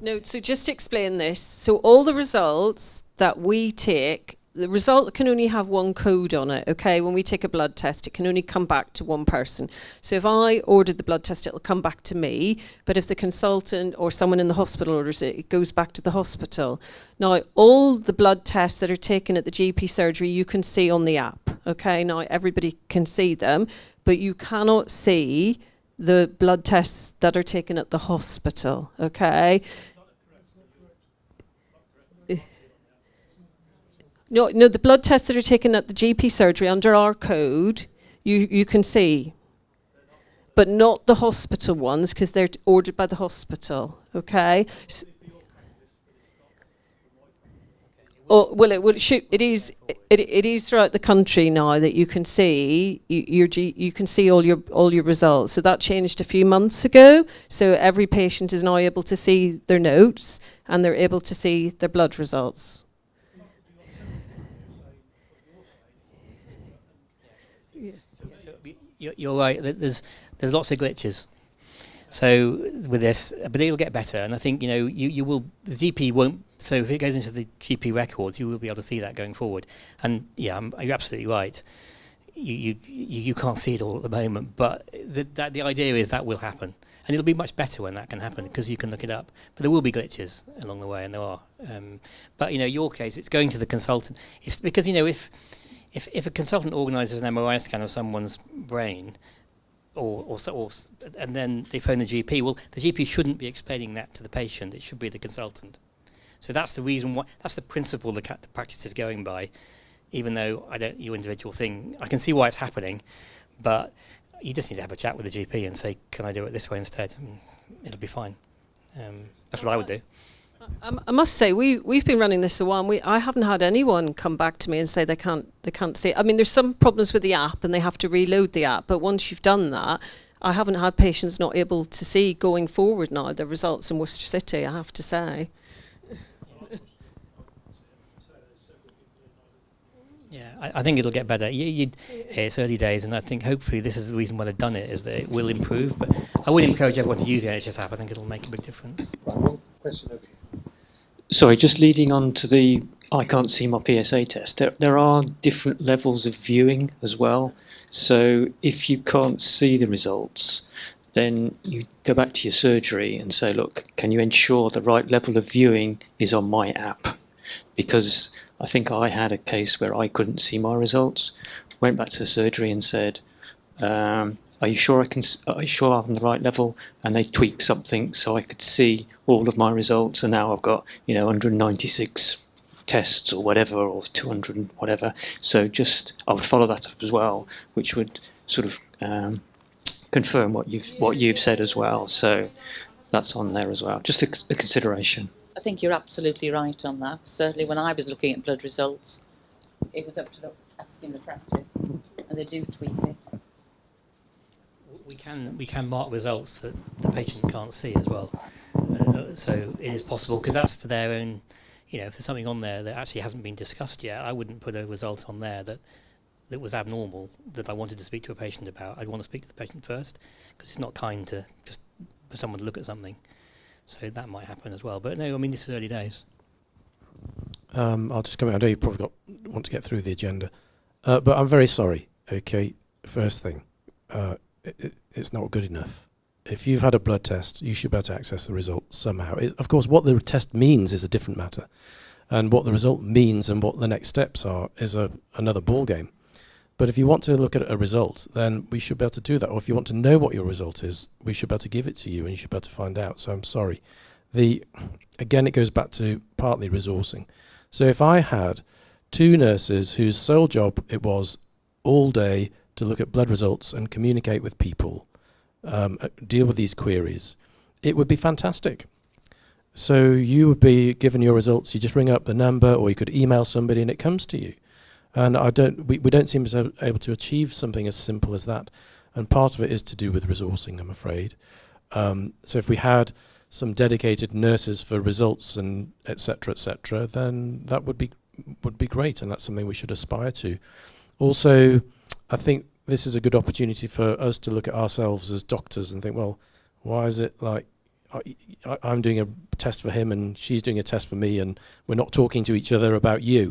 No, so just to explain this, so all the results that we take, the result can only have one code on it, okay? When we take a blood test, it can only come back to one person. So if I ordered the blood test, it'll come back to me, but if the consultant or someone in the hospital orders it, it goes back to the hospital. Now, all the blood tests that are taken at the GP surgery, you can see on the app, okay? Now, everybody can see them, but you cannot see the blood tests that are taken at the hospital, okay? No, the blood tests that are taken at the GP surgery under our code, you can see, but not the hospital ones because they're ordered by the hospital. Okay. Oh well, it is throughout the country now that you can see you can see all your results. So that changed a few months ago. So every patient is now able to see their notes and they're able to see their blood results. You're right. There's lots of glitches. So with this, but it'll get better. And I think you will. The GP won't. So if it goes into the GP records, you will be able to see that going forward. And yeah, you're absolutely right. You can't see it all at the moment, but the idea is that will happen, and it'll be much better when that can happen because you can look it up. But there will be glitches along the way, and there are. But your case, it's going to the consultant. It's because if a consultant organises an MRI scan of someone's brain, and then they phone the GP, well, the GP shouldn't be explaining that to the patient. It should be the consultant. So that's the reason why. That's the principle the practice is going by. Even though your individual thing, I can see why it's happening, but you just need to have a chat with the GP and say, "Can I do it this way instead?" And it'll be fine. That's what I would do. I must say we've been running this a while. I haven't had anyone come back to me and say they can't see it. I mean, there's some problems with the app and they have to reload the app. But once you've done that, I haven't had patients not able to see going forward now the results in Worcester City. I have to say. Yeah, I think it'll get better. It's early days, and I think hopefully this is the reason why they've done it, is that it will improve. But I would encourage everyone to use the NHS app. I think it'll make a big difference. Right, one question over here. Sorry, just leading on to the I can't see my PSA test. There are different levels of viewing as well. So if you can't see the results, then you go back to your surgery and say, look, can you ensure the right level of viewing is on my app? Because I think I had a case where I couldn't see my results. Went back to the surgery and said, "Are you sure Are you sure I'm on the right level?" And they tweaked something so I could see all of my results. And now I've got 196 tests or whatever, or 200 and whatever. So I would follow that up as well, which would sort of confirm what you've said as well. So that's on there as well. Just a consideration. I think you're absolutely right on that. Certainly when I was looking at blood results, it was up to the asking the practice, and they do tweak it. We can mark results that the patient can't see as well. So it is possible, because that's for their own, if there's something on there that actually hasn't been discussed yet, I wouldn't put a result on there that was abnormal, that I wanted to speak to a patient about. I'd want to speak to the patient first, because it's not kind to just for someone to look at something. So that might happen as well. But no, I mean, this is early days. I'll just come in. I know you probably want to get through the agenda. But I'm very sorry, okay? First thing, it's not good enough. If you've had a blood test, you should be able to access the result somehow. Of course, what the test means is a different matter. And what the result means and what the next steps are is another ball game. But if you want to look at a result, then we should be able to do that. Or if you want to know what your result is, we should be able to give it to you, and you should be able to find out. So I'm sorry. Again, it goes back to partly resourcing. So if I had two nurses whose sole job it was all day to look at blood results and communicate with people, deal with these queries, it would be fantastic. So you would be given your results, you just ring up the number, or you could email somebody and it comes to you. And we don't seem to be able to achieve something as simple as that. And part of it is to do with resourcing, I'm afraid. So if we had some dedicated nurses for results and et cetera, then that would be great, and that's something we should aspire to. Also, I think this is a good opportunity for us to look at ourselves as doctors and think, well, why is it like I'm doing a test for him and she's doing a test for me, and we're not talking to each other about you.